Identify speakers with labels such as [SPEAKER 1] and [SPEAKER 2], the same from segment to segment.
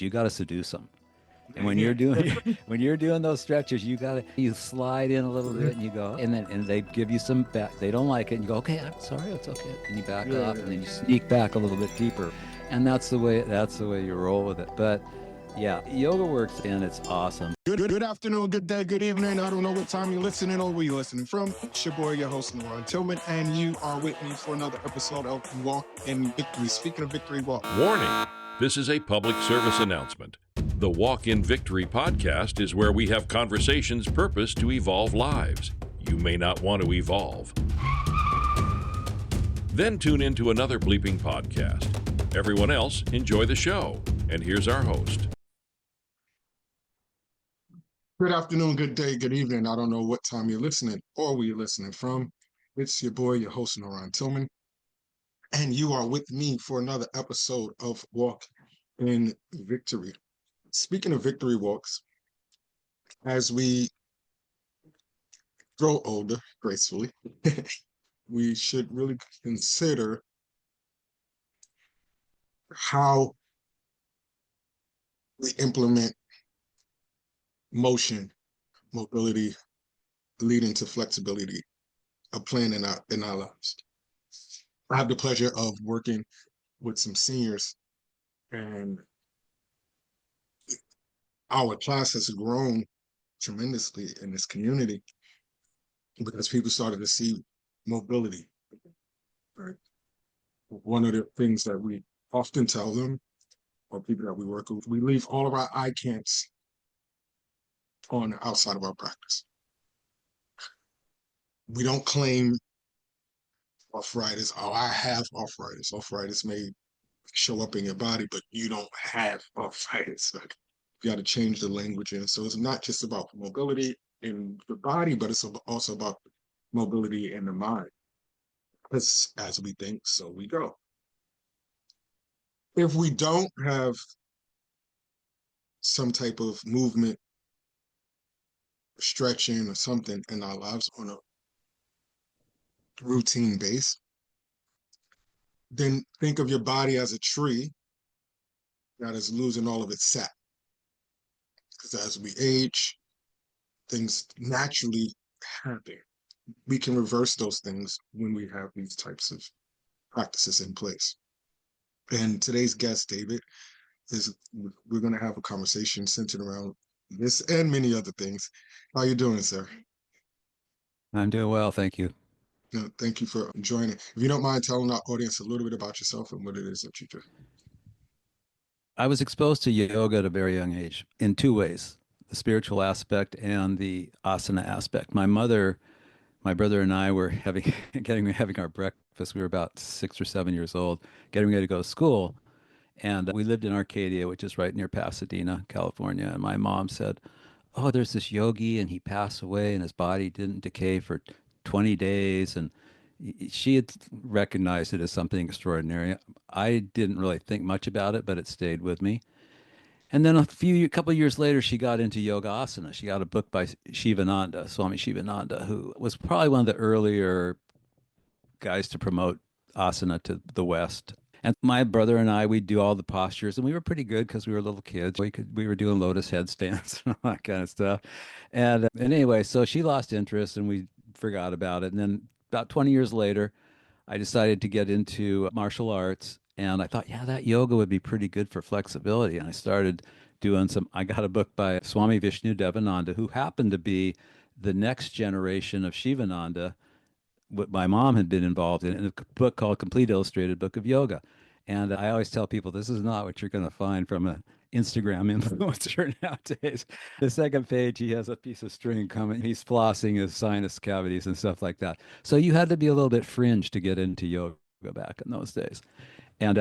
[SPEAKER 1] you got to seduce them. And when you're doing when you're doing those stretches, you slide in a little bit and you go, and they give you some back. They don't like it, and you go, okay, I'm sorry, it's okay, and you back off, and then you sneak back a little bit deeper, and that's the way you roll with it. But yeah, yoga works, and it's awesome.
[SPEAKER 2] Good afternoon, good day, good evening. I don't know what time you're listening or where you're listening from. It's your boy, your host, NaRon Tillman, and you are with me for another episode of Walk in Victory. Speaking of victory, walk.
[SPEAKER 3] Warning! This is a public service announcement. The Walk in Victory podcast is where we have conversations purposed to evolve lives. You may not want to evolve. Then tune into another bleeping podcast. Everyone else, enjoy the show. And here's our host.
[SPEAKER 2] Good afternoon, good day, good evening. I don't know what time you're listening or where you're listening from. It's your boy, your host, NaRon Tillman, and you are with me for another episode of Walk in Victory. Speaking of victory walks, as we grow older gracefully, we should really consider how we implement motion, mobility, leading to flexibility, a plan in our lives. I have the pleasure of working with some seniors, and our class has grown tremendously in this community because people started to see mobility. Right? One of the things that we often tell them, or people that we work with, we leave all of our I can'ts on the outside of our practice. We don't claim arthritis. Oh, I have arthritis. Arthritis may show up in your body, but you don't have arthritis. Like, you got to change the language. And so it's not just about mobility in the body, but it's also about mobility in the mind. Because as we think, so we go. If we don't have some type of movement, stretching or something in our lives on a routine base, then think of your body as a tree that is losing all of its sap. Because as we age, things naturally happen. We can reverse those things when we have these types of practices in place. And today's guest, David, we're going to have a conversation centered around this and many other things. How you doing, sir?
[SPEAKER 1] I'm doing well, thank you.
[SPEAKER 2] No, thank you for joining. If you don't mind telling our audience a little bit about yourself and what it is that you do.
[SPEAKER 1] I was exposed to yoga at a very young age in two ways: the spiritual aspect and the asana aspect. My brother and I were having our breakfast. We were about 6 or 7 years old, getting ready to go to school. And we lived in Arcadia, which is right near Pasadena, California. And my mom said, oh, there's this yogi and he passed away and his body didn't decay for 20 days. And she had recognized it as something extraordinary. I didn't really think much about it, but it stayed with me. And then a couple of years later, she got into yoga asana. She got a book by Swami Shivananda, who was probably one of the earlier guys to promote asana to the West. And my brother and I, we'd do all the postures, and we were pretty good because we were little kids. We were doing lotus headstands and all that kind of stuff. And anyway, so she lost interest, and we forgot about it. And then about 20 years later, I decided to get into martial arts, and I thought, yeah, that yoga would be pretty good for flexibility. And I started doing I got a book by Swami Vishnu Devananda, who happened to be the next generation of Shivananda, what my mom had been involved in a book called Complete Illustrated Book of Yoga. And I always tell people this is not what you're going to find from an Instagram influencer nowadays. The second page, he has a piece of string coming. He's flossing his sinus cavities and stuff like that. So you had to be a little bit fringe to get into yoga back in those days.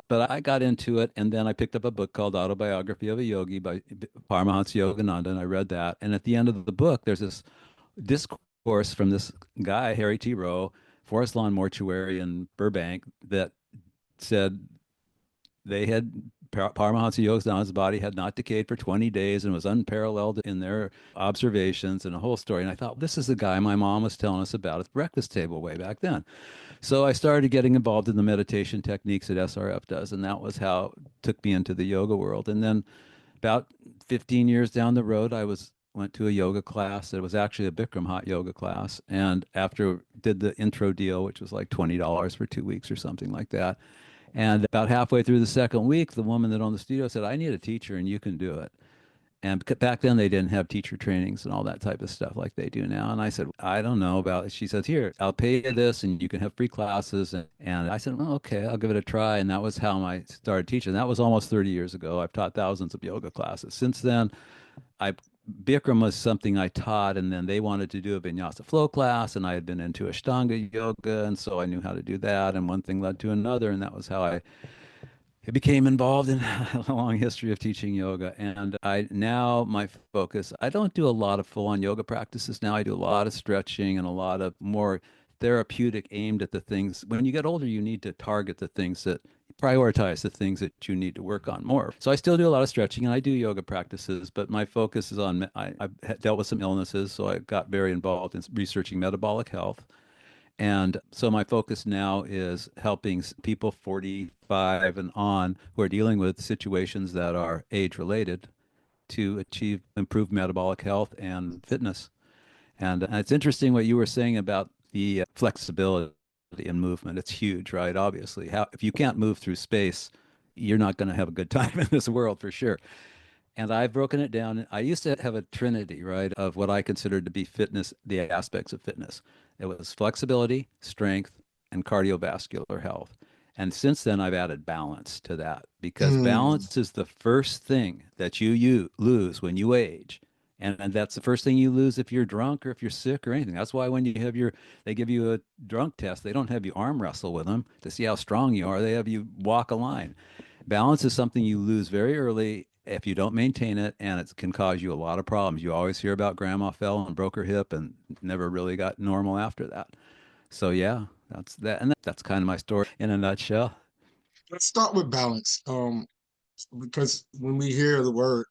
[SPEAKER 1] But I got into it, and then I picked up a book called Autobiography of a Yogi by Paramahansa Yogananda, and I read that. And at the end of the book, there's this discourse from this guy, Harry T. Rowe, Forest Lawn Mortuary in Burbank, that said Paramahansa Yogananda's body had not decayed for 20 days and was unparalleled in their observations and a whole story. And I thought, this is the guy my mom was telling us about at the breakfast table way back then. So I started getting involved in the meditation techniques that SRF does, and that was how it took me into the yoga world. And then About 15 years down the road, went to a yoga class. It was actually a Bikram hot yoga class. And after did the intro deal, which was like $20 for 2 weeks or something like that. And about halfway through the second week, the woman that owned the studio said, I need a teacher and you can do it. And back then they didn't have teacher trainings and all that type of stuff like they do now. And I said, I don't know about it. She says, here, I'll pay you this and you can have free classes. And I said, well, okay, I'll give it a try. And that was how I started teaching. That was almost 30 years ago. I've taught thousands of yoga classes. Since then, I Bikram was something I taught, and then they wanted to do a vinyasa flow class, and I had been into Ashtanga yoga, and so I knew how to do that. And one thing led to another, and that was how I became involved in a long history of teaching yoga. And my focus, I don't do a lot of full-on yoga practices now. I do a lot of stretching and a lot of more therapeutic aimed at the things. When you get older, you need to target the things that prioritize the things that you need to work on more. So I still do a lot of stretching and I do yoga practices, but my focus is on, I've dealt with some illnesses, so I got very involved in researching metabolic health. And so my focus now is helping people 45 and on who are dealing with situations that are age related to achieve improved metabolic health and fitness. And it's interesting what you were saying about the flexibility in movement. It's huge, right? Obviously, if you can't move through space, you're not going to have a good time in this world for sure. And I've broken it down. I used to have a trinity, right, of what I considered to be fitness, the aspects of fitness. It was flexibility, strength, and cardiovascular health. And since then, I've added balance to that because
[SPEAKER 2] Mm.
[SPEAKER 1] balance is the first thing that you lose when you age. And that's the first thing you lose if you're drunk or if you're sick or anything. That's why when they give you a drunk test, they don't have you arm wrestle with them to see how strong you are. They have you walk a line. Balance is something you lose very early if you don't maintain it, and it can cause you a lot of problems. You always hear about grandma fell and broke her hip and never really got normal after that. So yeah, that's that, and that's kind of my story in a nutshell.
[SPEAKER 2] Let's start with balance. Because when we hear the word,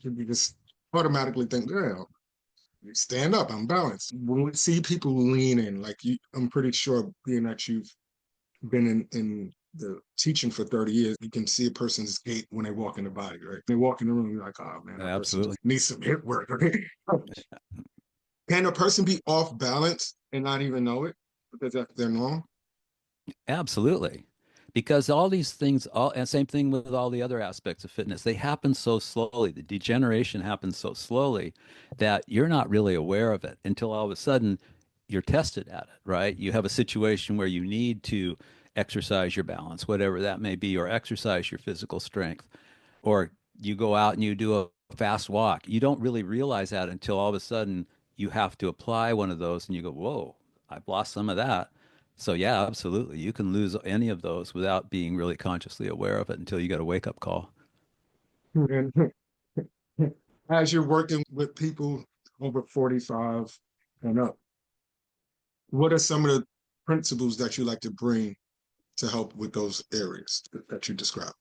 [SPEAKER 2] we just automatically think, yeah, you stand up, I'm balanced. When we see people leaning, like you, I'm pretty sure being that you've been in the teaching for 30 years, you can see a person's gait when they walk in the body, right? They walk in the room, you're like, oh man, that person
[SPEAKER 1] Absolutely,
[SPEAKER 2] just needs some hip work. Can a person be off balance and not even know it because that's their norm?
[SPEAKER 1] absolutely. Because all these things, and same thing with all the other aspects of fitness, they happen so slowly. The degeneration happens so slowly that you're not really aware of it until all of a sudden you're tested at it, right? You have a situation where you need to exercise your balance, whatever that may be, or exercise your physical strength, or you go out and you do a fast walk. You don't really realize that until all of a sudden you have to apply one of those and you go, whoa, I've lost some of that. So yeah, absolutely. You can lose any of those without being really consciously aware of it until you get a wake up call.
[SPEAKER 2] And as you're working with people over 45 and up, what are some of the principles that you like to bring to help with those areas that you described?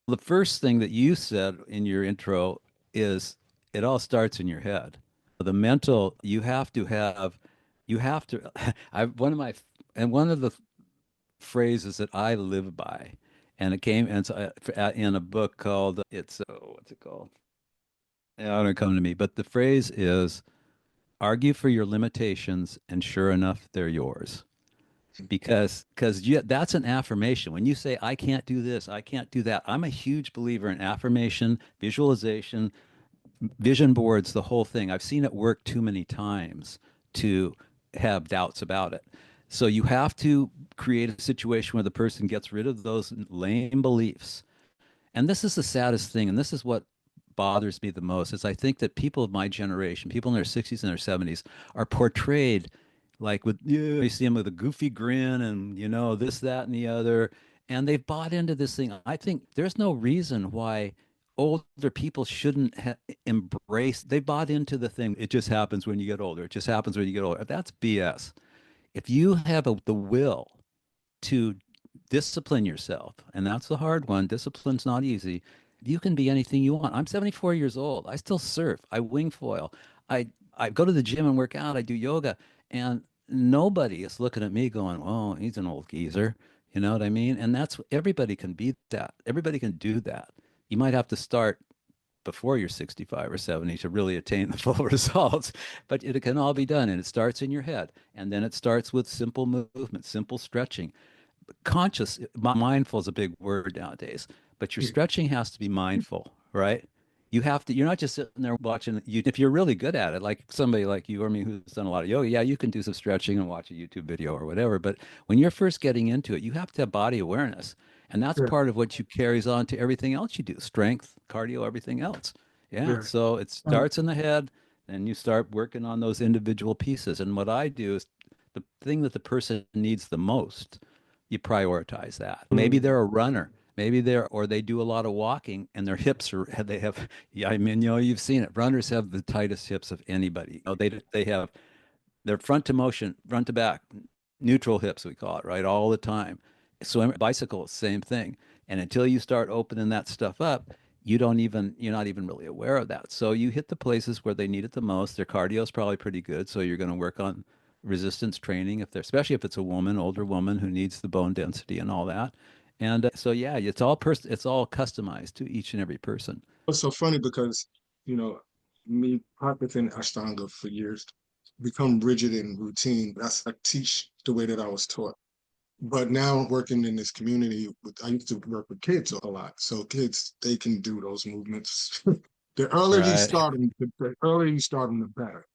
[SPEAKER 1] The first thing that you said in your intro is it all starts in your head. The mental, you have to, one of the phrases that I live by, and it came and in a book called, what's it called? Yeah, it don't come to me, but the phrase is argue for your limitations and sure enough, they're yours. Because that's an affirmation. When you say I can't do this, I can't do that, I'm a huge believer in affirmation, visualization, vision boards, the whole thing. I've seen it work too many times to have doubts about it. So you have to create a situation where the person gets rid of those lame beliefs. And this is the saddest thing, and this is what bothers me the most, is I think that people of my generation, people in their 60s and their 70s, are portrayed like with, yeah, you see them with a goofy grin and, this, that, and the other. And they've bought into this thing. I think there's no reason why older people shouldn't embrace. They bought into the thing. It just happens when you get older. It just happens when you get older. That's BS. If you have the will to discipline yourself, and that's the hard one. Discipline's not easy. You can be anything you want. I'm 74 years old. I still surf. I wing foil. I go to the gym and work out. I do yoga, and nobody is looking at me going, "Oh, he's an old geezer." You know what I mean? And that's everybody can be that. Everybody can do that. You might have to start before you're 65 or 70 to really attain the full results. But it can all be done, and it starts in your head. And then it starts with simple movement, simple stretching. Conscious, mindful is a big word nowadays, but your stretching has to be mindful, right? You have to, you're not just sitting there watching you. If you're really good at it, like somebody like you or me who's done a lot of yoga, yeah, you can do some stretching and watch a YouTube video or whatever. But when you're first getting into it, you have to have body awareness. And that's
[SPEAKER 2] Yeah,
[SPEAKER 1] part of what you carries on to everything else you do, strength, cardio, everything else. Yeah.
[SPEAKER 2] yeah.
[SPEAKER 1] So it
[SPEAKER 2] Uh,
[SPEAKER 1] starts in the head, and you start working on those individual pieces. And what I do is the thing that the person needs the most, you prioritize that. Maybe
[SPEAKER 2] mm,
[SPEAKER 1] they're a runner. Maybe they're, or they do a lot of walking and their hips are, they have, yeah, I mean, you've seen it. Runners have the tightest hips of anybody. They have their front to motion, front to back, neutral hips, we call it, right? All the time. Swim, bicycle, same thing. And until you start opening that stuff up, you're not even really aware of that. So you hit the places where they need it the most. Their cardio is probably pretty good. So you're going to work on resistance training if they're, especially if it's a woman, older woman who needs the bone density and all that. And so, yeah, it's all customized to each and every person.
[SPEAKER 2] it's so funny because, you know, me practicing Ashtanga for years, become rigid and routine. That's I teach the way that I was taught. But now working in this community, I used to work with kids a lot. So kids, they can do those movements. The earlier you
[SPEAKER 1] Right.
[SPEAKER 2] start them, the earlier you start them, the better.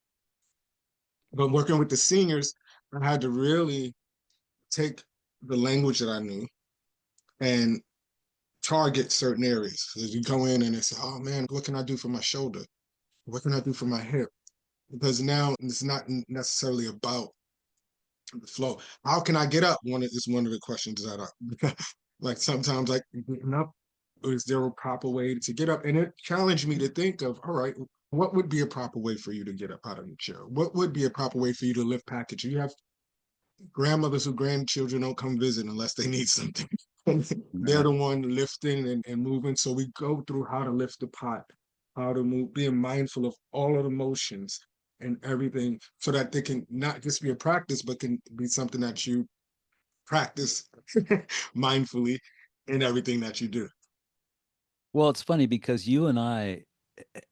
[SPEAKER 2] But working with the seniors, I had to really take the language that I knew and target certain areas. So you go in and they say, "Oh man, what can I do for my shoulder? What can I do for my hip?" Because now it's not necessarily about the flow. How can I get up? Is one of the questions that I like sometimes like getting up. Is there a proper way to get up? And it challenged me to think of, all right, what would be a proper way for you to get up out of the chair? What would be a proper way for you to lift package? You have grandmothers who grandchildren don't come visit unless they need something. They're
[SPEAKER 1] Right.
[SPEAKER 2] the one lifting and moving. So we go through how to lift the pot, how to move, being mindful of all of the motions and everything so that they can not just be a practice, but can be something that you practice mindfully in everything that you do.
[SPEAKER 1] Well, it's funny because you and I,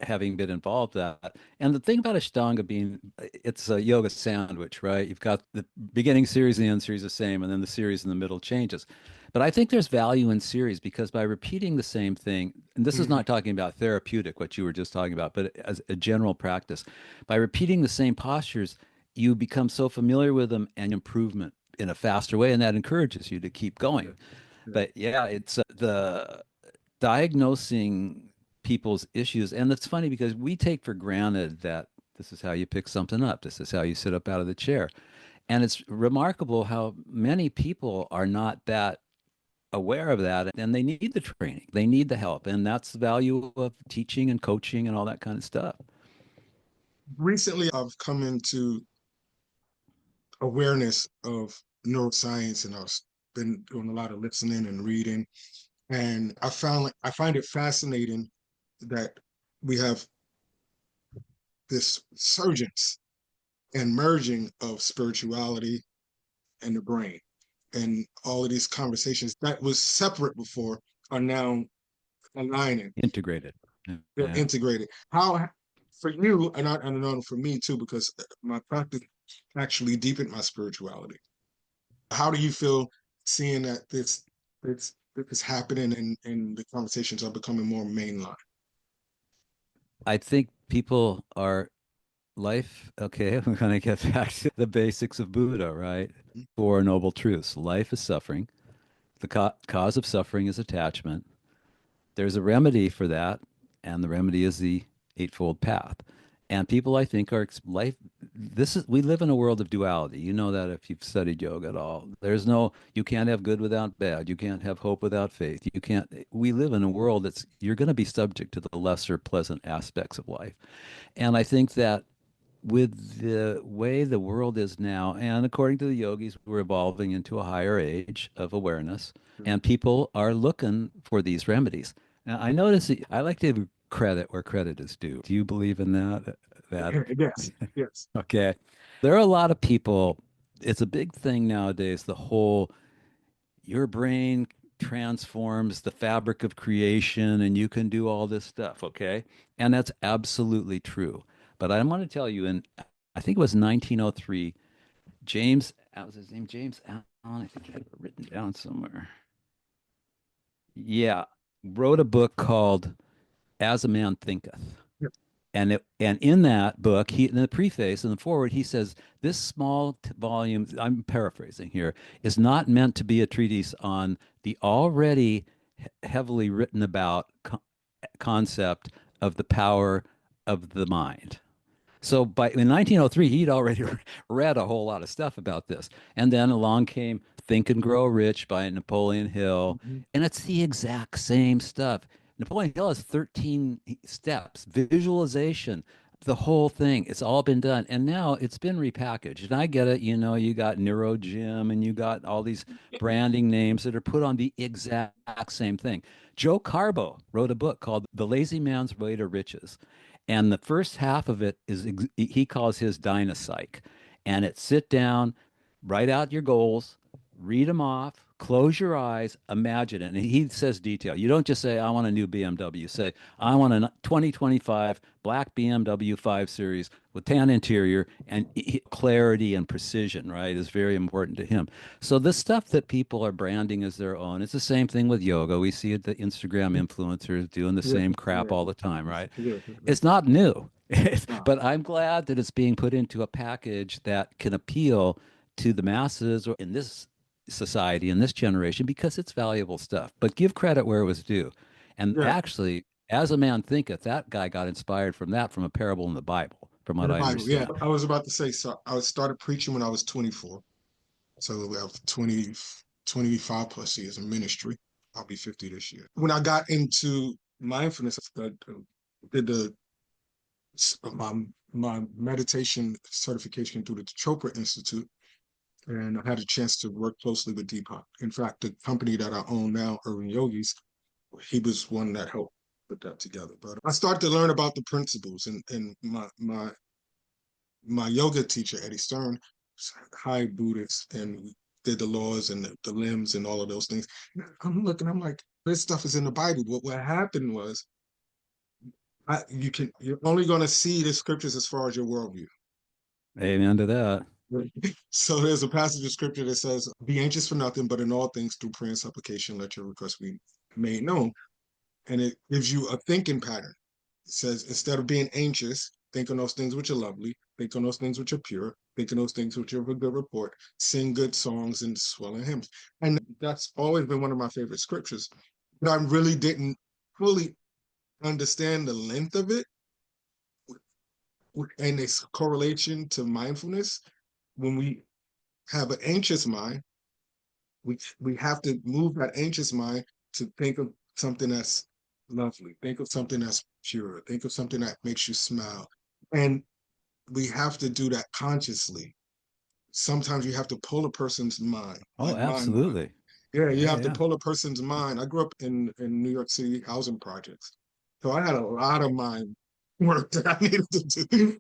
[SPEAKER 1] having been involved that, and the thing about Ashtanga being, it's a yoga sandwich, right? You've got the beginning series and the end series the same, and then the series in the middle changes. But I think there's value in series because by repeating the same thing, and this is
[SPEAKER 2] Mhm.
[SPEAKER 1] not talking about therapeutic, what you were just talking about, but as a general practice, by repeating the same postures, you become so familiar with them and improvement in a faster way, and that encourages you to keep
[SPEAKER 2] Yeah,
[SPEAKER 1] going.
[SPEAKER 2] yeah.
[SPEAKER 1] But yeah, it's the diagnosing people's issues. And it's funny because we take for granted that this is how you pick something up, this is how you sit up out of the chair. And it's remarkable how many people are not that aware of that and they need the training, they need the help. And that's the value of teaching and coaching and all that kind of stuff.
[SPEAKER 2] Recently, I've come into awareness of neuroscience and I've been doing a lot of listening and reading. And I find it fascinating that we have this surgence and merging of spirituality and the brain. And all of these conversations that was separate before are now aligning.
[SPEAKER 1] Integrated.
[SPEAKER 2] They're
[SPEAKER 1] Yeah.
[SPEAKER 2] integrated. How for you, and I know for me too, because my practice actually deepened my spirituality. How do you feel seeing that this is happening and the conversations are becoming more mainline?
[SPEAKER 1] I think people are life. Okay, we're going to get back to the basics of Buddha, right? Four noble truths. Life is suffering. The cause of suffering is attachment. There's a remedy for that, and the remedy is the Eightfold Path. And people, I think, are life. This is we live in a world of duality. You know that if you've studied yoga at all. There's no, you can't have good without bad. You can't have hope without faith. You can't. We live in a world that's you're going to be subject to the lesser pleasant aspects of life. And I think that with the way the world is now, and according to the yogis, we're evolving into a higher age of awareness, and people are looking for these remedies. Now, I notice I like to give credit where credit is due. Do you believe in that? That
[SPEAKER 2] Yes, yes.
[SPEAKER 1] okay? There are a lot of people. It's a big thing nowadays. The whole your brain. transforms the fabric of creation and you can do all this stuff, okay? And that's absolutely true. But I want to tell you, I think it was 1903, James, what was his name? James Allen, I think I have it written down somewhere. Yeah, wrote a book called As a Man Thinketh.
[SPEAKER 2] Yep.
[SPEAKER 1] And in that book, he in the preface and the forward, he says this small volume, I'm paraphrasing here, is not meant to be a treatise on the already heavily written about concept of the power of the mind. So in 1903, he'd already read a whole lot of stuff about this. And then along came Think and Grow Rich by Napoleon Hill,
[SPEAKER 2] Mhm.
[SPEAKER 1] and it's the exact same stuff. Napoleon Hill has 13 steps, visualization, the whole thing. It's all been done. And now it's been repackaged. And I get it, you got Neuro Gym and you got all these branding names that are put on the exact same thing. Joe Carbo wrote a book called The Lazy Man's Way to Riches. And the first half of it is he calls his Dynapsych, and it's sit down, write out your goals, read them off, close your eyes, imagine it. And he says detail. You don't just say I want a new BMW. You say I want a 2025 black BMW 5 Series with tan interior, and clarity and precision, right, is very important to him. So the stuff that people are branding as their own, it's the same thing with yoga. We see it, the Instagram influencers doing the
[SPEAKER 2] Yeah,
[SPEAKER 1] same crap
[SPEAKER 2] yeah,
[SPEAKER 1] all the time, right?
[SPEAKER 2] yeah.
[SPEAKER 1] It's not new.
[SPEAKER 2] Nah.
[SPEAKER 1] But I'm glad that it's being put into a package that can appeal to the masses or in this society, in this generation, because it's valuable stuff. But give credit where it was due. And
[SPEAKER 2] Yeah,
[SPEAKER 1] actually, as a man thinketh, that guy got inspired from that, from a parable in the Bible, from
[SPEAKER 2] in
[SPEAKER 1] what
[SPEAKER 2] the
[SPEAKER 1] I
[SPEAKER 2] Bible. Yeah,
[SPEAKER 1] understand.
[SPEAKER 2] I was about to say. So I started preaching when I was 24. So we have 20, 25 plus years in ministry. I'll be 50 this year. When I got into mindfulness, I did my meditation certification through the Chopra Institute, and I had a chance to work closely with Deepak. In fact, the company that I own now, Urban Yogis, he was one that helped put that together. But I started to learn about the principles, and my yoga teacher, Eddie Stern, high Buddhist, and we did the laws and the limbs and all of those things. I'm looking, I'm like, this stuff is in the Bible. But what happened was, you're only going to see the scriptures as far as your worldview.
[SPEAKER 1] Amen to that.
[SPEAKER 2] So there's a passage of scripture that says, "Be anxious for nothing, but in all things through prayer and supplication, let your requests be made known." And it gives you a thinking pattern. It says, instead of being anxious, think on those things which are lovely, think on those things which are pure, think on those things which are of a good report, sing good songs and swelling hymns. And that's always been one of my favorite scriptures. But I really didn't fully understand the length of it and its correlation to mindfulness. When we have an anxious mind, we have to move that anxious mind to think of something that's lovely, think of something that's pure, think of something that makes you smile. And we have to do that consciously. Sometimes you have to pull a person's mind,
[SPEAKER 1] Oh,
[SPEAKER 2] like my mind.
[SPEAKER 1] absolutely.
[SPEAKER 2] Yeah, you
[SPEAKER 1] Yeah,
[SPEAKER 2] have to
[SPEAKER 1] yeah.
[SPEAKER 2] pull a person's mind. I grew up in New York City housing projects. So I had a lot of mind work that I needed to do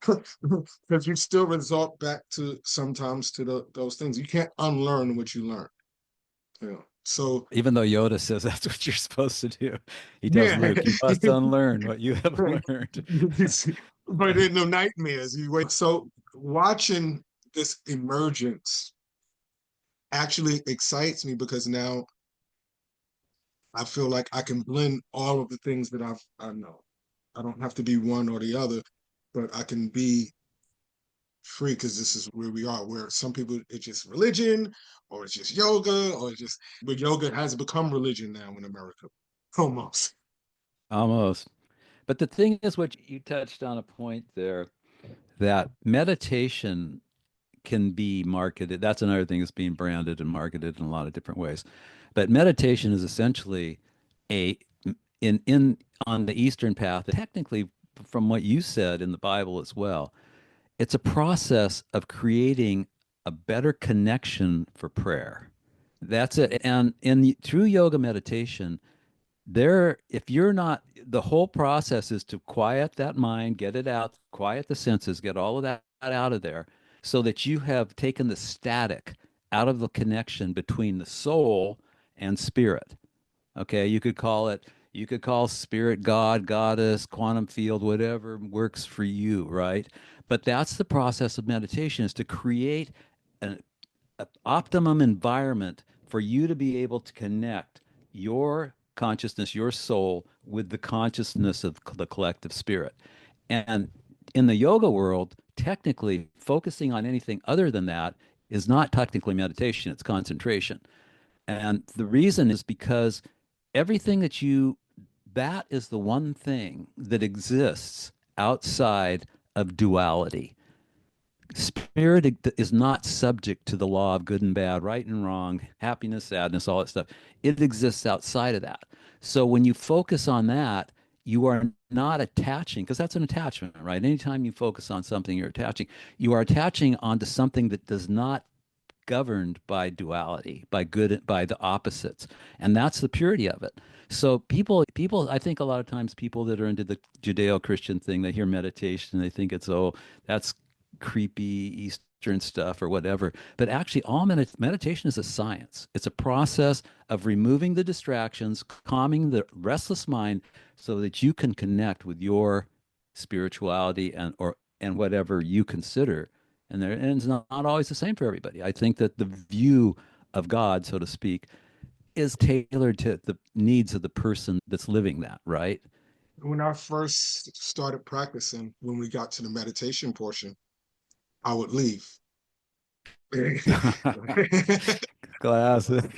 [SPEAKER 2] because you still resort back to sometimes to those things. You can't unlearn what you learn. Yeah. So
[SPEAKER 1] Even though Yoda says that's what you're supposed to do, he tells
[SPEAKER 2] yeah,
[SPEAKER 1] Luke, you must unlearn what you have learned.
[SPEAKER 2] but in the nightmares, you wait. So watching this emergence actually excites me because now I feel like I can blend all of the things that I know. I don't have to be one or the other, but I can be free because this is where we are. Where some people it's just religion, or it's just yoga, or it's just. But yoga has become religion now in America, almost.
[SPEAKER 1] Almost. But the thing is, what you touched on a point there, that meditation can be marketed. That's another thing that's being branded and marketed in a lot of different ways. But meditation is essentially a in on the Eastern path, technically from what you said in the Bible as well, it's a process of creating a better connection for prayer. That's it. And through yoga meditation, if you're not, the whole process is to quiet that mind, get it out, quiet the senses, get all of that out of there, so that you have taken the static out of the connection between the soul and spirit. Okay, you could call spirit, God, goddess, quantum field, whatever works for you, right? But that's the process of meditation is to create an optimum environment for you to be able to connect your consciousness, your soul, with the consciousness of the collective spirit. And in the yoga world, technically, focusing on anything other than that is not technically meditation, it's concentration. And the reason is because everything that is the one thing that exists outside of duality. Spirit is not subject to the law of good and bad, right and wrong, happiness, sadness, all that stuff. It exists outside of that. So when you focus on that, you are not attaching, because that's an attachment, right? Anytime you focus on something, you are attaching onto something that does not governed by duality, by the opposites, and that's the purity of it. So I think a lot of times people that are into the Judeo-Christian thing, they hear meditation, they think it's that's creepy Eastern stuff or whatever. But actually, all meditation is a science. It's a process of removing the distractions, calming the restless mind, so that you can connect with your spirituality and whatever you consider and it's not always the same for everybody. I think that the view of God, so to speak, is tailored to the needs of the person that's living that, right?
[SPEAKER 2] When I first started practicing, when we got to the meditation portion, I would leave.
[SPEAKER 1] Classic.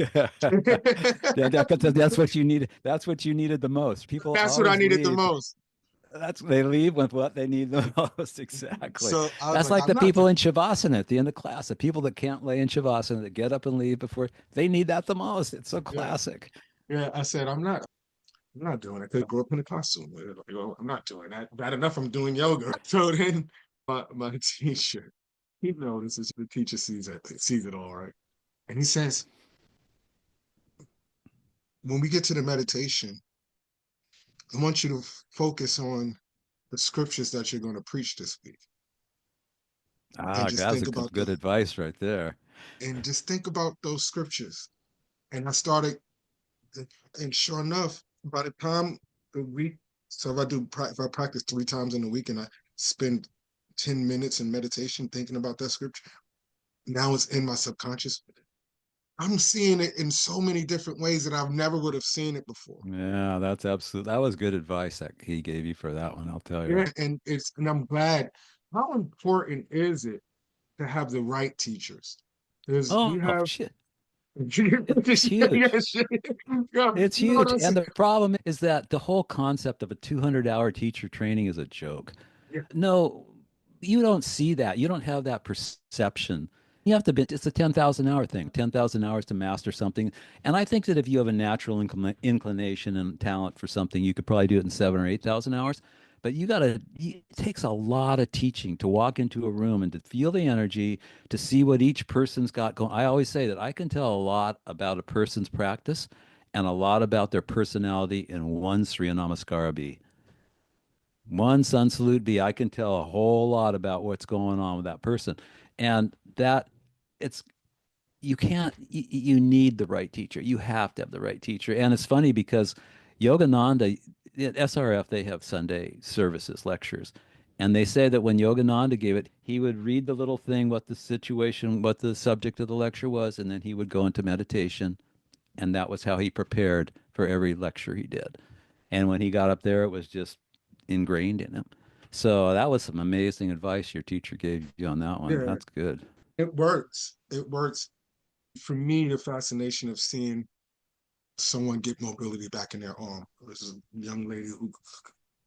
[SPEAKER 1] That's what you need. That's what you needed the most. People
[SPEAKER 2] That's what I
[SPEAKER 1] always
[SPEAKER 2] needed the
[SPEAKER 1] leave.
[SPEAKER 2] most.
[SPEAKER 1] They leave with what they need the most. Exactly.
[SPEAKER 2] So I was
[SPEAKER 1] That's
[SPEAKER 2] like,
[SPEAKER 1] like
[SPEAKER 2] I'm
[SPEAKER 1] the
[SPEAKER 2] not
[SPEAKER 1] people
[SPEAKER 2] doing
[SPEAKER 1] in Shavasana at the end of class. The people that can't lay in Shavasana that get up and leave before they need that the most. It's so
[SPEAKER 2] yeah.
[SPEAKER 1] classic.
[SPEAKER 2] Yeah. I said, I'm not doing it because I grew up in a costume. Like, oh, I'm not doing that. Bad enough I'm doing yoga. So then my teacher, he notices the teacher sees it all, right? And he says, when we get to the meditation, I want you to focus on the scriptures that you're going to preach this week. And
[SPEAKER 1] Ah,
[SPEAKER 2] just
[SPEAKER 1] that's
[SPEAKER 2] think
[SPEAKER 1] a
[SPEAKER 2] about
[SPEAKER 1] good advice right there.
[SPEAKER 2] those scriptures. And I started, and sure enough, by the time the week, so if I practice 3 times in a week and I spend 10 minutes in meditation thinking about that scripture, now it's in my subconscious. I'm seeing it in so many different ways that I've never would have seen it before.
[SPEAKER 1] Yeah, that was good advice that he gave you for that one, I'll tell you.
[SPEAKER 2] Yeah, and I'm glad. How important is it to have the right teachers? Because
[SPEAKER 1] Oh,
[SPEAKER 2] we have
[SPEAKER 1] shit. It's huge.
[SPEAKER 2] yes, yeah,
[SPEAKER 1] It's
[SPEAKER 2] you know what
[SPEAKER 1] huge.
[SPEAKER 2] I'm
[SPEAKER 1] And
[SPEAKER 2] saying?
[SPEAKER 1] the problem is that the whole concept of a 200-hour teacher training is a joke.
[SPEAKER 2] Yeah,
[SPEAKER 1] No, you don't see that. You don't have that perception. You have to be, it's a 10,000 hour thing, 10,000 hours to master something. And I think that if you have a natural inclination and talent for something, you could probably do it in 7 or 8,000 hours. But it takes a lot of teaching to walk into a room and to feel the energy, to see what each person's got going. I always say that I can tell a lot about a person's practice and a lot about their personality in one Sriya Namaskara B. One sun salute B, I can tell a whole lot about what's going on with that person. And that it's you need the right teacher. You have to have the right teacher. And it's funny because Yogananda at SRF, they have Sunday services, lectures. And they say that when Yogananda gave it, he would read the little thing, what the situation, what the subject of the lecture was, and then he would go into meditation. And that was how he prepared for every lecture he did. And when he got up there, it was just ingrained in him. So that was some amazing advice your teacher gave you on that one.
[SPEAKER 2] yeah,
[SPEAKER 1] That's good.
[SPEAKER 2] it works. It works. For me, the fascination of seeing someone get mobility back in their arm. This is a young lady who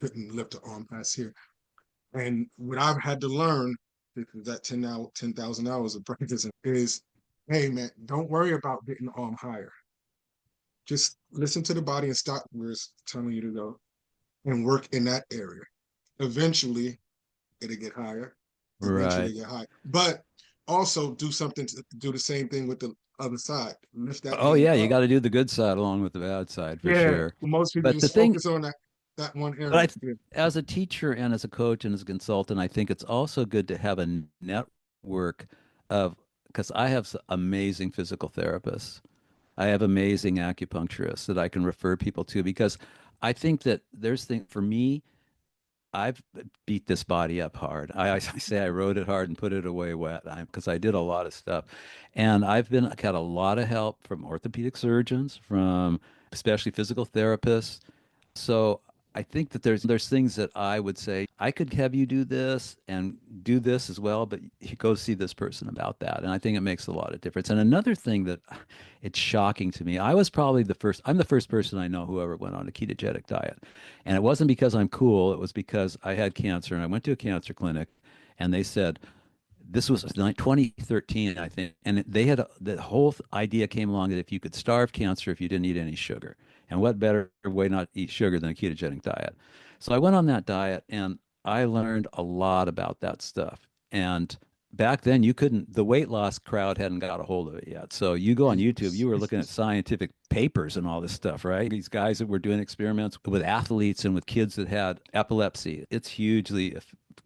[SPEAKER 2] couldn't lift her arm past here. And what I've had to learn that 10,000 hours of practice is, hey man, don't worry about getting the arm higher. Just listen to the body and stop where it's telling you to go and work in that area. Eventually, it'll get higher. Eventually,
[SPEAKER 1] Right.
[SPEAKER 2] get higher. But also do something to do the same thing with the other side. Lift that
[SPEAKER 1] Oh
[SPEAKER 2] hand
[SPEAKER 1] yeah, you
[SPEAKER 2] up.
[SPEAKER 1] got to do the good side along with the bad side for
[SPEAKER 2] Yeah.
[SPEAKER 1] sure.
[SPEAKER 2] Most people
[SPEAKER 1] But the
[SPEAKER 2] just
[SPEAKER 1] thing,
[SPEAKER 2] focus on that one
[SPEAKER 1] but
[SPEAKER 2] area. Yeah.
[SPEAKER 1] as a teacher and as a coach and as a consultant, I think it's also good to have a network of because I have amazing physical therapists I have amazing acupuncturists that I can refer people to because I think that there's things for me. I've beat this body up hard. I say I rode it hard and put it away wet because I did a lot of stuff. And got a lot of help from orthopedic surgeons, from especially physical therapists. So I think that there's things that I would say I could have you do this and do this as well, but you go see this person about that. And I think it makes a lot of difference. And another thing that it's shocking to me, I was probably the first, I'm the first person I know who ever went on a ketogenic diet. And it wasn't because I'm cool, it was because I had cancer and I went to a cancer clinic and they said, this was like 2013, I think, and they had the whole idea came along that if you could starve cancer if you didn't eat any sugar, and what better way not to eat sugar than a ketogenic diet? So I went on that diet, and I learned a lot about that stuff. And back then, you couldn't. The weight loss crowd hadn't got a hold of it yet. So you go on YouTube, you were looking at scientific papers and all this stuff, right? These guys that were doing experiments with athletes and with kids that had epilepsy. It's hugely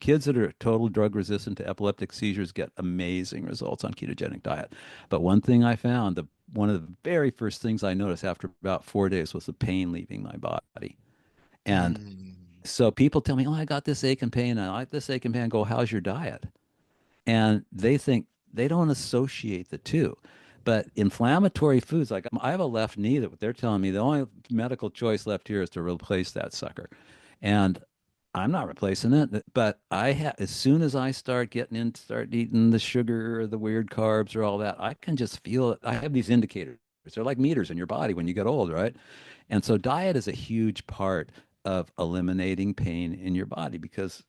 [SPEAKER 1] kids that are total drug resistant to epileptic seizures get amazing results on ketogenic diet. But one thing I found, one of the very first things I noticed after about 4 days was the pain leaving my body. And
[SPEAKER 2] Mm.
[SPEAKER 1] so people tell me, "Oh, I got this ache and pain. I like this ache and pain." I go, "How's your diet?" And they think they don't associate the two. But inflammatory foods, like I have a left knee that they're telling me the only medical choice left here is to replace that sucker. And I'm not replacing it, but as soon as I start eating the sugar or the weird carbs or all that, I can just feel it. I have these indicators. They're like meters in your body when you get old, right? And so diet is a huge part of eliminating pain in your body because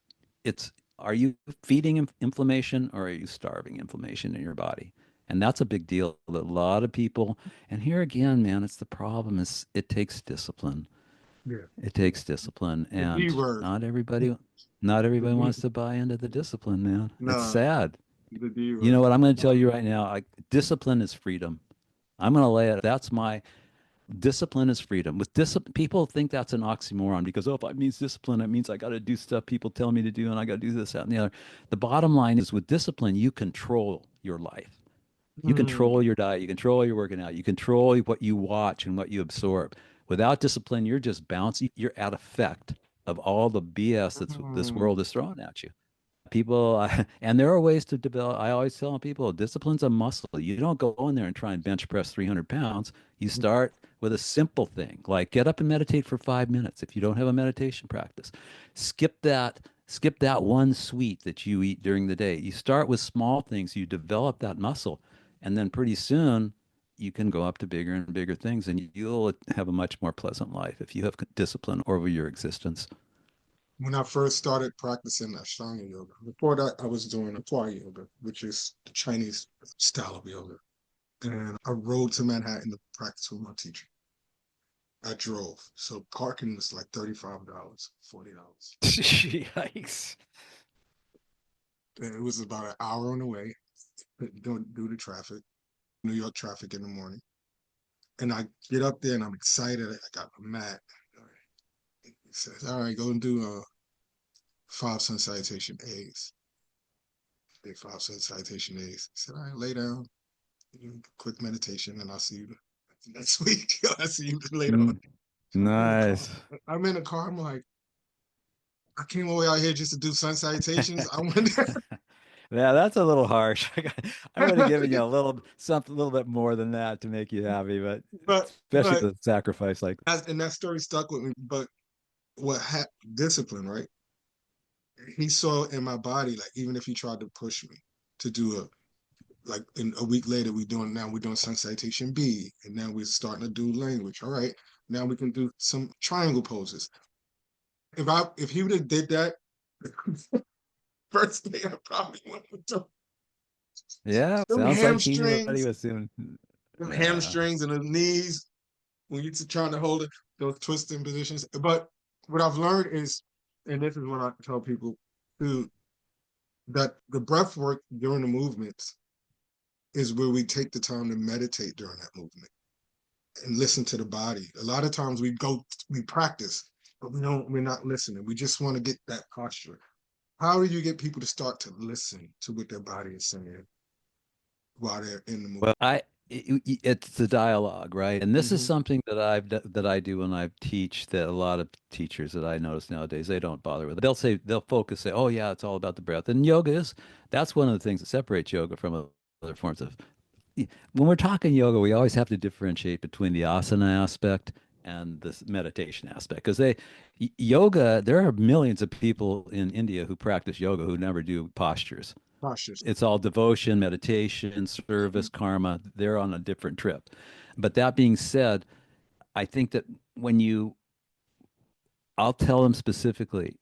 [SPEAKER 1] it's are you feeding inflammation or are you starving inflammation in your body? And that's a big deal. A lot of people, and here again, man, it's the problem is it takes discipline.
[SPEAKER 2] Yeah.
[SPEAKER 1] It takes discipline,
[SPEAKER 2] The D
[SPEAKER 1] and
[SPEAKER 2] word.
[SPEAKER 1] not everybody
[SPEAKER 2] The
[SPEAKER 1] wants to buy into the discipline, man. It's
[SPEAKER 2] Nah,
[SPEAKER 1] sad.
[SPEAKER 2] the D
[SPEAKER 1] You know
[SPEAKER 2] word.
[SPEAKER 1] what I'm going to tell you right now? Discipline is freedom. I'm going to lay it. That's my discipline is freedom. With discipline, people think that's an oxymoron because if it means discipline, it means I got to do stuff people tell me to do, and I got to do this, that, and the other. The bottom line is, with discipline, you control your life. You control
[SPEAKER 2] Mm.
[SPEAKER 1] your diet. You control your working out. You control what you watch and what you absorb. Without discipline, you're just bouncing. You're at effect of all the BS this
[SPEAKER 2] Mm.
[SPEAKER 1] world is throwing at you. People, and there are ways to develop. I always tell people, discipline's a muscle. You don't go in there and try and bench press 300 pounds. You start with a simple thing, like get up and meditate for 5 minutes. If you don't have a meditation practice, skip that one sweet that you eat during the day. You start with small things. You develop that muscle, and then pretty soon you can go up to bigger and bigger things, and you'll have a much more pleasant life if you have discipline over your existence.
[SPEAKER 2] When I first started practicing Ashtanga yoga, before that, I was doing Acquire yoga, which is the Chinese style of yoga. And I rode to Manhattan to practice with my teacher. I drove. So parking was like $35, $40.
[SPEAKER 1] Yikes.
[SPEAKER 2] And it was about an hour on the way, due to traffic, New York traffic in the morning. And I get up there and I'm excited. I got my mat. He says, all right, go and do 5 sun salutation A's. Big 5 sun salutation A's. He said, all right, lay down, quick meditation, and I'll see you next week. I'll see you later on.
[SPEAKER 1] Mm,
[SPEAKER 2] I'm in the car.
[SPEAKER 1] nice.
[SPEAKER 2] I'm in the car. I'm like, I came all the way out here just to do sun salutations. I went
[SPEAKER 1] Yeah, that's a little harsh. I would have given you a little something, a little bit more than that to make you happy, but especially
[SPEAKER 2] but
[SPEAKER 1] the sacrifice like
[SPEAKER 2] and that story stuck with me. But what discipline, right? He saw in my body, like even if he tried to push me to do like in a week later, we're doing sun salutation B, and now we're starting to do language. All right, now we can do some triangle poses. If he would have did that first day, I probably went with
[SPEAKER 1] yeah,
[SPEAKER 2] them
[SPEAKER 1] sounds like he knew what he
[SPEAKER 2] hamstrings,
[SPEAKER 1] was doing.
[SPEAKER 2] them
[SPEAKER 1] Yeah.
[SPEAKER 2] hamstrings and the knees when you're trying to hold it, those twisting positions. But what I've learned is, and this is what I tell people too, that the breath work during the movements is where we take the time to meditate during that movement and listen to the body. A lot of times we practice, but we're not listening. We just want to get that posture. How do you get people to start to listen to what their body is saying while they're in the
[SPEAKER 1] Well,
[SPEAKER 2] movement?
[SPEAKER 1] it's the dialogue, right? And this is
[SPEAKER 2] Hmm.
[SPEAKER 1] something that I do when I teach, that a lot of teachers that I notice nowadays, they don't bother with. They'll focus, say, "Oh yeah, it's all about the breath." And yoga is that's one of the things that separates yoga from other forms of. When we're talking yoga, we always have to differentiate between the asana aspect and this meditation aspect, because yoga, there are millions of people in India who practice yoga who never do postures.
[SPEAKER 2] Cautious.
[SPEAKER 1] It's all devotion, meditation, service, karma. They're on a different trip. But that being said, I think that when you, I'll tell them specifically,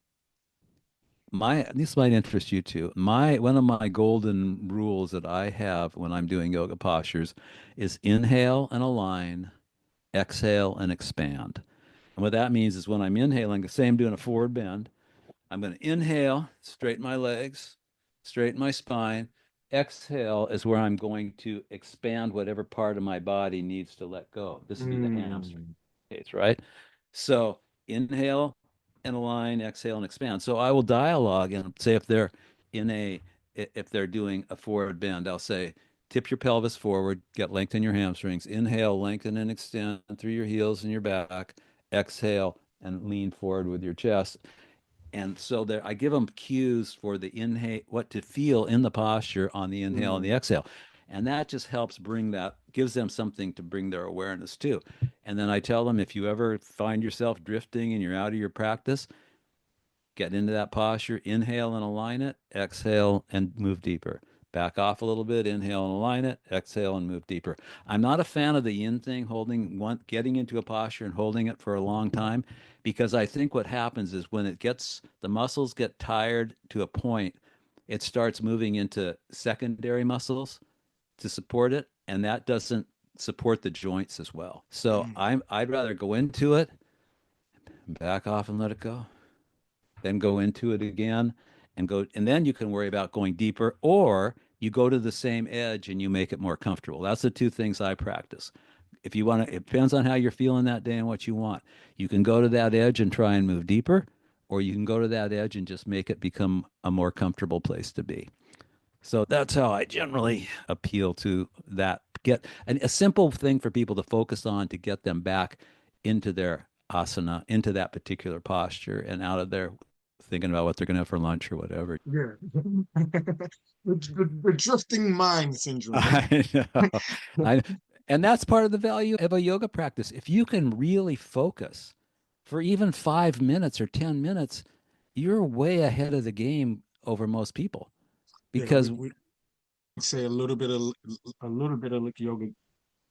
[SPEAKER 1] this might interest you too. One of my golden rules that I have when I'm doing yoga postures is inhale and align, exhale and expand. And what that means is when I'm inhaling, say I'm doing a forward bend, I'm going to inhale, straighten my legs, straighten my spine. Exhale is where I'm going to expand whatever part of my body needs to let go. This would be the hamstring
[SPEAKER 2] Mm.
[SPEAKER 1] case, right? So inhale and align, exhale and expand. So I will dialogue and say in a if they're doing a forward bend, I'll say tip your pelvis forward, get length in your hamstrings. Inhale, lengthen and extend through your heels and your back. Exhale and lean forward with your chest. And so there, I give them cues for the inhale, what to feel in the posture on the inhale and the
[SPEAKER 2] Mm.
[SPEAKER 1] exhale. And that just helps gives them something to bring their awareness to. And then I tell them, if you ever find yourself drifting and you're out of your practice, get into that posture, inhale and align it, exhale and move deeper. Back off a little bit, inhale and align it, exhale and move deeper. I'm not a fan of the yin thing, getting into a posture and holding it for a long time, because I think what happens is when the muscles get tired to a point, it starts moving into secondary muscles to support it, and that doesn't support the joints as well. So
[SPEAKER 2] Mm.
[SPEAKER 1] I'd rather go into it, back off and let it go, then go into it again and then you can worry about going deeper, or you go to the same edge and you make it more comfortable. That's the two things I practice. If you want to, it depends on how you're feeling that day and what you want. You can go to that edge and try and move deeper, or you can go to that edge and just make it become a more comfortable place to be. So that's how I generally appeal to that. Get a simple thing for people to focus on to get them back into their asana, into that particular posture, and out of there thinking about what they're going to have for lunch or whatever.
[SPEAKER 2] Yeah. The drifting mind syndrome.
[SPEAKER 1] I know. I, and that's part of the value of a yoga practice. If you can really focus for even 5 minutes or 10 minutes, you're way ahead of the game over most people
[SPEAKER 2] Yeah,
[SPEAKER 1] because
[SPEAKER 2] we say a little bit of yoga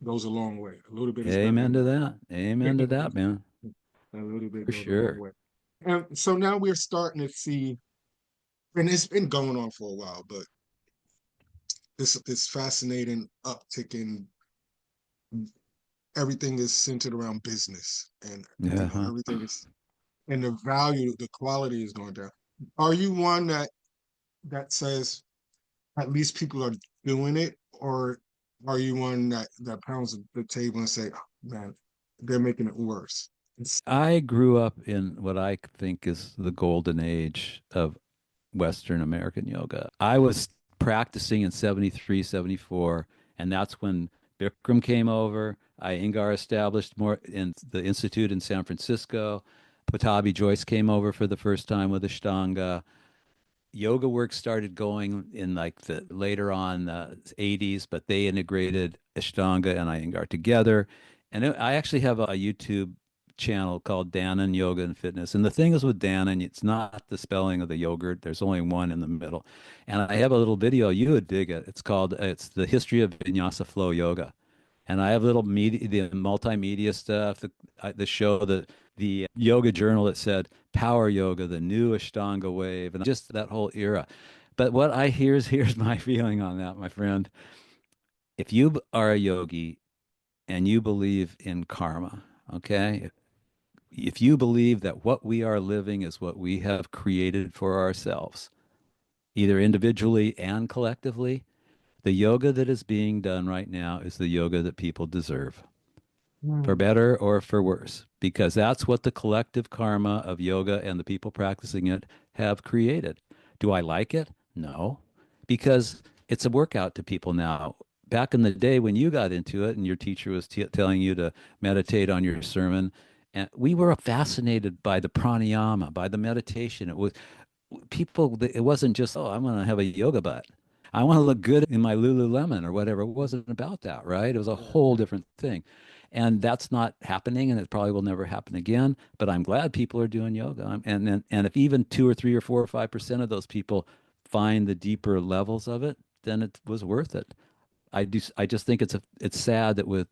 [SPEAKER 2] goes a long way. A little bit is better
[SPEAKER 1] amen
[SPEAKER 2] than
[SPEAKER 1] to that. Amen to that, man.
[SPEAKER 2] a little bit
[SPEAKER 1] For
[SPEAKER 2] goes a long
[SPEAKER 1] sure.
[SPEAKER 2] way. And so now we're starting to see, and it's been going on for a while, but this fascinating uptick in everything is centered around business, and
[SPEAKER 1] Yeah. Huh.
[SPEAKER 2] everything is, and the value, the quality is going down. Are you one that says at least people are doing it, or are you one that pounds the table and say, oh, man, they're making it worse?
[SPEAKER 1] I grew up in what I think is the golden age of Western American yoga. I was practicing in 73, 74, and that's when Bikram came over. Iyengar established more in the Institute in San Francisco. Patabi Joyce came over for the first time with Ashtanga. Yoga work started going in like the later on the 80s, but they integrated Ashtanga and Iyengar together. And I actually have a YouTube channel called Danon Yoga and Fitness. And the thing is with Danon, it's not the spelling of the yogurt. There's only one in the middle. And I have a little video, you would dig it. It's the history of Vinyasa Flow Yoga. And I have little media, the multimedia stuff, the show, the yoga journal that said Power Yoga, the new Ashtanga wave, and just that whole era. But what I here's my feeling on that, my friend. If you are a yogi and you believe in karma, okay, if you believe that what we are living is what we have created for ourselves, either individually and collectively, the yoga that is being done right now is the yoga that people deserve, for
[SPEAKER 2] Mm.
[SPEAKER 1] better or for worse, because that's what the collective karma of yoga and the people practicing it have created. Do I like it? No, because it's a workout to people now. back in the day when you got into it and your teacher was telling you to meditate on your sermon, and we were fascinated by the pranayama, by the meditation. It was people, it wasn't just, oh, I'm going to have a yoga butt. I want to look good in my Lululemon or whatever. It wasn't about that, right? It was a
[SPEAKER 2] Yeah,
[SPEAKER 1] whole
[SPEAKER 2] yeah,
[SPEAKER 1] different thing. And that's not happening, and it probably will never happen again. But I'm glad people are doing yoga. And if even 2 or 3 or 4 or 5% of those people find the deeper levels of it, then it was worth it. I just think it's sad that with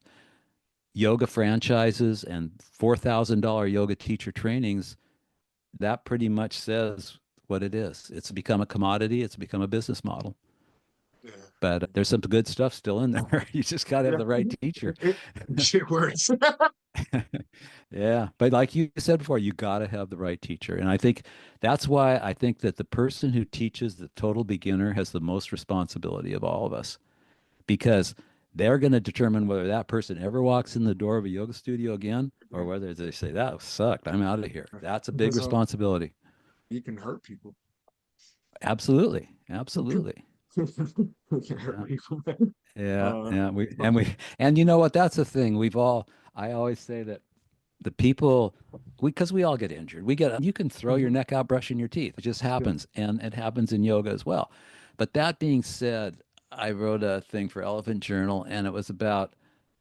[SPEAKER 1] yoga franchises and $4,000 yoga teacher trainings, that pretty much says what it is. It's become a commodity. It's become a business model.
[SPEAKER 2] yeah.
[SPEAKER 1] But there's some good stuff still in there. You just got to have
[SPEAKER 2] Yeah.
[SPEAKER 1] the right teacher.
[SPEAKER 2] Shit works.
[SPEAKER 1] Yeah. But like you said before, you got to have the right teacher. And I think that's why I think that the person who teaches the total beginner has the most responsibility of all of us, because they're going to determine whether that person ever walks in the door of a yoga studio again or whether they say, that sucked, I'm out of here. That's a big
[SPEAKER 2] Because
[SPEAKER 1] responsibility.
[SPEAKER 2] you can hurt people.
[SPEAKER 1] Absolutely. Absolutely.
[SPEAKER 2] You can hurt
[SPEAKER 1] Yeah.
[SPEAKER 2] people, man.
[SPEAKER 1] Yeah.
[SPEAKER 2] Uh,
[SPEAKER 1] Yeah.
[SPEAKER 2] but
[SPEAKER 1] And you know what? That's the thing. I always say that the people, because we all get injured. You can throw your
[SPEAKER 2] mhm,
[SPEAKER 1] neck out brushing your teeth. It just
[SPEAKER 2] yeah,
[SPEAKER 1] happens. And it happens in yoga as well. But that being said, I wrote a thing for Elephant Journal, and it was about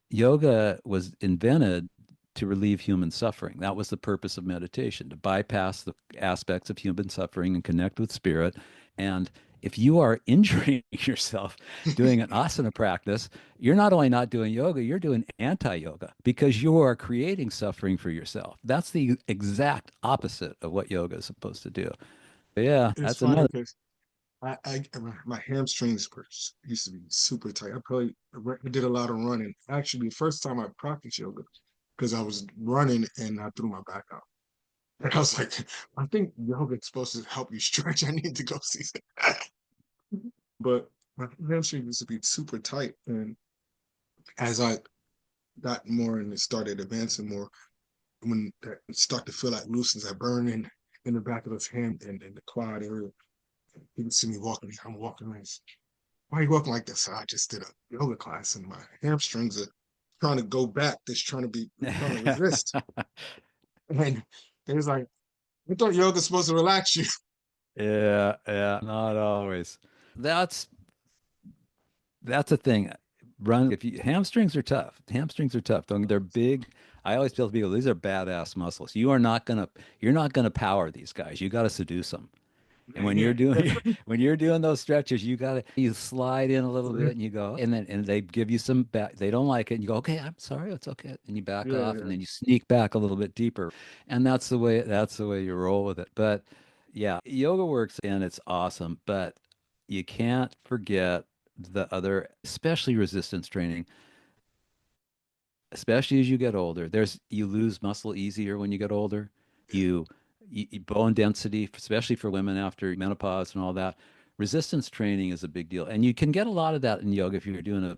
[SPEAKER 1] yoga was invented to relieve human suffering. That was the purpose of meditation, to bypass the aspects of human suffering and connect with spirit. And if you are injuring yourself doing an asana practice, you're not only not doing yoga, you're doing anti yoga because you are creating suffering for yourself. That's the exact opposite of what yoga is supposed to do. Yeah,
[SPEAKER 2] it's
[SPEAKER 1] that's
[SPEAKER 2] funny
[SPEAKER 1] another.
[SPEAKER 2] because my hamstrings used to be super tight. I did a lot of running. Actually, the first time I practiced yoga, because I was running and I threw my back out. And I was like, I think yoga is supposed to help you stretch. I need to go see that. But my hamstring used to be super tight. And as I got more and it started advancing more, when that start to feel like loosens, that burning in the back of the hand and the quad area, people see me walking. I'm walking like, why are you walking like this? So I just did a yoga class and my hamstrings are trying to go back. They're trying to resist. And they was like, I thought yoga's supposed to relax you.
[SPEAKER 1] Yeah, yeah, not always. That's that's a thing. Run if you hamstrings are tough. Hamstrings are tough. Don't they're big. I always tell people these are badass muscles. You're not gonna power these guys. You got to seduce them. And when you're
[SPEAKER 2] Yeah.
[SPEAKER 1] doing when you're doing those stretches, you slide in a little bit and you go, and they give you some back. They don't like it, and you go, okay, I'm sorry, it's okay, and you back off, and
[SPEAKER 2] Yeah.
[SPEAKER 1] then you sneak back a little bit deeper, and that's the way you roll with it. But yeah, yoga works and it's awesome, but you can't forget the other, especially resistance training, especially as you get older. You lose muscle easier when you get older.
[SPEAKER 2] Yeah.
[SPEAKER 1] You, bone density, especially for women after menopause and all that. Resistance training is a big deal, and you can get a lot of that in yoga if you're doing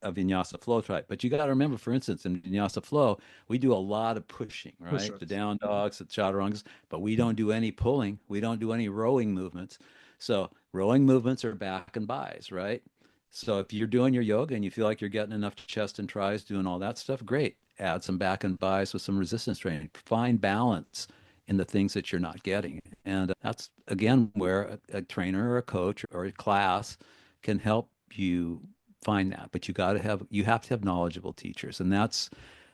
[SPEAKER 1] a vinyasa flow type. But you got to remember, for instance, in vinyasa flow, we do a lot of pushing, right? The
[SPEAKER 2] Push-ups.
[SPEAKER 1] down dogs, the chaturangas, but we don't do any pulling. We don't do any rowing movements. So rowing movements are back and bis, right? So if you're doing your yoga and you feel like you're getting enough chest and tries, doing all that stuff, great. Add some back and bis with some resistance training. Find balance in the things that you're not getting. And that's again where a trainer or a coach or a class can help you find that. But you have to have knowledgeable teachers. And that's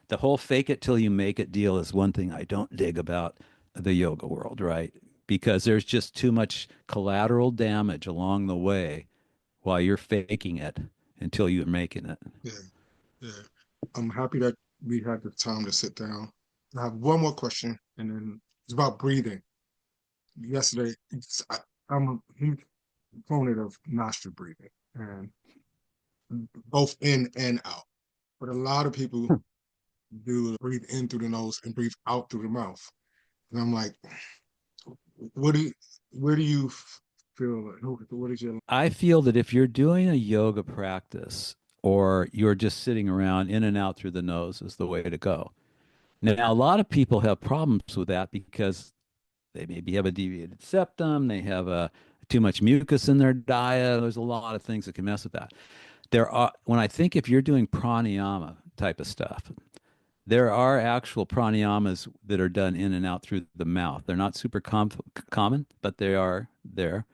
[SPEAKER 1] the whole fake it till you make it deal is one thing I don't dig about the yoga world, right? Because there's just too much collateral damage along the way while you're faking it until you're making it.
[SPEAKER 2] Yeah. Yeah. I'm happy that we had the time to sit down. I have one more question, and then it's about breathing. Yesterday, I'm a huge proponent of nostril breathing, and both in and out. But a lot of people do breathe in through the nose and breathe out through the mouth. And I'm like, what do you, where do you feel? What is your
[SPEAKER 1] I feel that if you're doing a yoga practice or you're just sitting around in and out through the nose is the way to go. Now, a lot of people have problems with that because they maybe have a deviated septum, they have too much mucus in their diet. There's a lot of things that can mess with that. there are, when I think if you're doing pranayama type of stuff, there are actual pranayamas that are done in and out through the mouth. They're not super common, but they are there.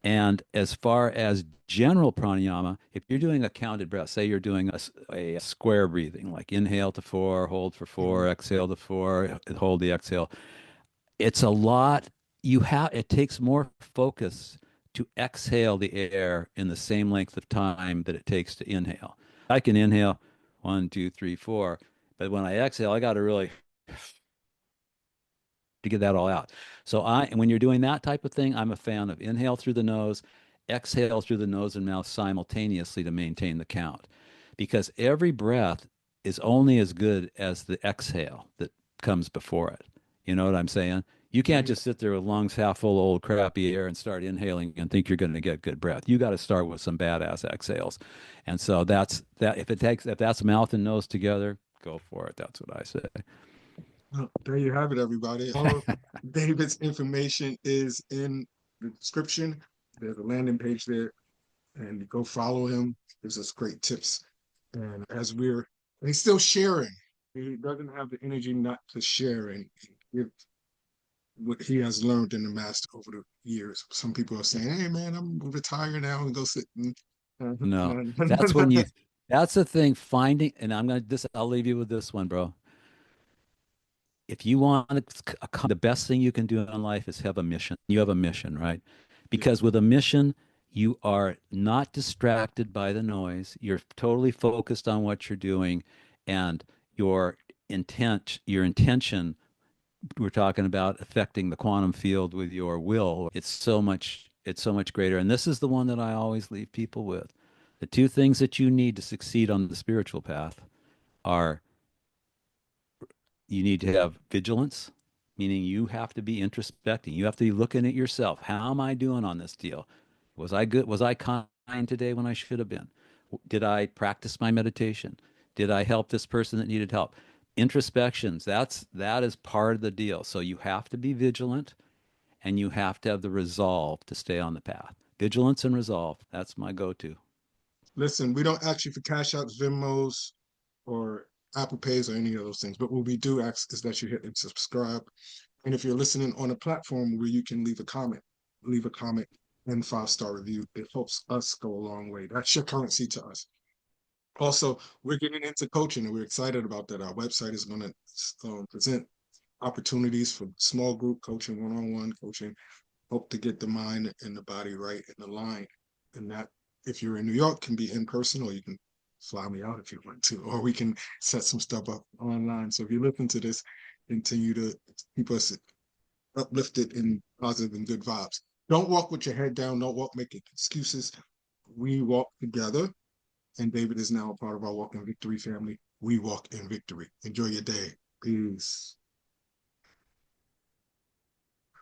[SPEAKER 1] And as far as general pranayama, if you're doing a counted breath, say you're doing a square breathing, like inhale to 4, hold for 4,
[SPEAKER 2] Mhm.
[SPEAKER 1] exhale to 4, hold the exhale. It's a lot. It takes more focus to exhale the air in the same length of time that it takes to inhale. I can inhale 1, 2, 3, 4, but when I exhale, I got to really to get that all out. So when you're doing that type of thing, I'm a fan of inhale through the nose, exhale through the nose and mouth simultaneously to maintain the count. Because every breath is only as good as the exhale that comes before it. You know what I'm saying? You can't
[SPEAKER 2] Mhm.
[SPEAKER 1] just sit there with lungs half full of old crappy air and start inhaling and think you're going to get good breath. You got to start with some badass exhales. And so that's that. If that's mouth and nose together, go for it. That's what I say.
[SPEAKER 2] Well, there you have it, everybody. All of David's information is in the description. There's a landing page there, and you go follow him. Gives us great tips. And and he's still sharing. He doesn't have the energy not to share and give what he has learned in the master over the years. Some people are saying, "Hey, man, I'm retired now and go sit."
[SPEAKER 1] No, that's when you, that's the thing, finding, and I'll leave you with this one, bro. If you want the best thing you can do in life is have a mission. You have a mission, right?
[SPEAKER 2] Yeah.
[SPEAKER 1] Because with a mission, you are not distracted by the noise. You're totally focused on what you're doing, and your intention, we're talking about affecting the quantum field with your will. It's so much greater. And this is the one that I always leave people with. The two things that you need to succeed on the spiritual path are you need to have vigilance, meaning you have to be introspecting. You have to be looking at yourself. How am I doing on this deal? Was I good? Was I kind today when I should have been? Did I practice my meditation? Did I help this person that needed help? Introspections, that is part of the deal. So you have to be vigilant and you have to have the resolve to stay on the path. Vigilance and resolve. That's my go-to.
[SPEAKER 2] Listen, we don't ask you for cash outs, Venmos, or Apple Pays or any of those things, but what we do ask is that you hit and subscribe. And if you're listening on a platform where you can leave a comment and 5-star review. It helps us go a long way. That's your currency to us. Also, we're getting into coaching and we're excited about that. Our website is going to present opportunities for small group coaching, one-on-one coaching, hope to get the mind and the body right in the line. And that, if you're in New York, can be in person, or you can fly me out if you want to, or we can set some stuff up online. So if you listen to this, continue to keep us uplifted and positive and good vibes. Don't walk with your head down. Don't walk making excuses. We walk together, and David is now a part of our Walk in Victory family. We walk in victory. Enjoy your day. Peace.